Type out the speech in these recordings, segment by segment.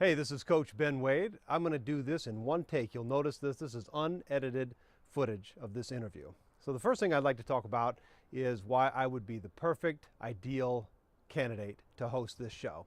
Hey, this is Coach Ben Wade. I'm going to do this in one take. You'll notice this is unedited footage of this interview. So the first thing I'd like to talk about is why I would be the perfect, ideal candidate to host this show.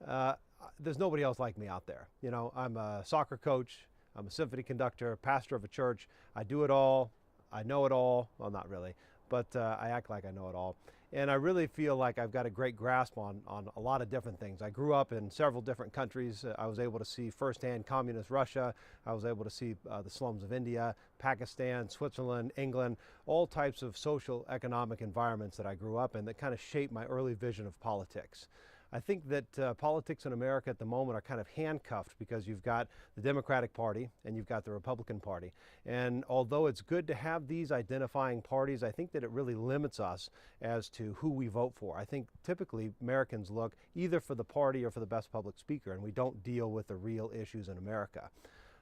Uh, there's nobody else like me out there. You know, I'm a soccer coach, I'm a symphony conductor, pastor of a church. I do it all. I know it all. Well, not really, but I act like I know it all. And I really feel like I've got a great grasp on a lot of different things. I grew up in several different countries. I was able to see firsthand communist Russia. I was able to see the slums of India, Pakistan, Switzerland, England, all types of social economic environments that I grew up in that kind of shaped my early vision of politics. I think that politics in America at the moment are kind of handcuffed because you've got the Democratic Party and you've got the Republican Party. And although it's good to have these identifying parties, I think that it really limits us as to who we vote for. I think typically Americans look either for the party or for the best public speaker, and we don't deal with the real issues in America.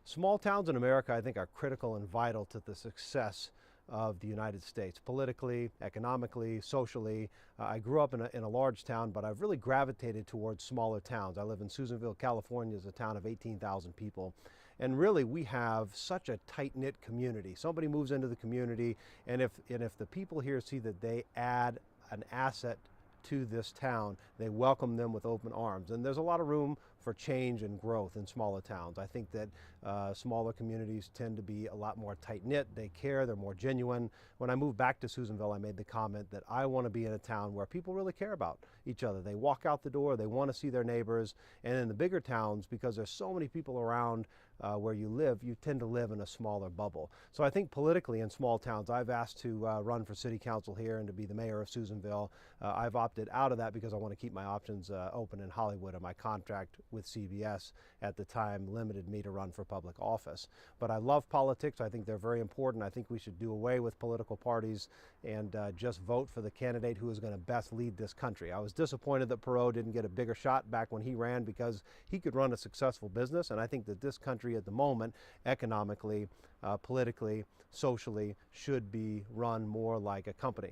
Small towns in America, I think, are critical and vital to the success of the United States, politically, economically, socially. I grew up in a large town, but I've really gravitated towards smaller towns. I live in Susanville, California. It's a town of 18,000 people. And really, we have such a tight-knit community. Somebody moves into the community, and if the people here see that they add an asset to this town, they welcome them with open arms. And there's a lot of room for change and growth in smaller towns. I think that smaller communities tend to be a lot more tight-knit. They care, they're more genuine. When I moved back to Susanville, I made the comment that I want to be in a town where people really care about each other. They walk out the door, they want to see their neighbors. And in the bigger towns, because there's so many people around where you live, you tend to live in a smaller bubble. So I think politically in small towns, I've asked to run for city council here and to be the mayor of Susanville. I've opted out of that because I want to keep my options open in Hollywood, and my contract with CBS at the time limited me to run for public office. But I love politics. I think they're very important. I think we should do away with political parties and just vote for the candidate who is going to best lead this country. I was disappointed that Perot didn't get a bigger shot back when he ran, because he could run a successful business, and I think that this country at the moment, economically, politically, socially, should be run more like a company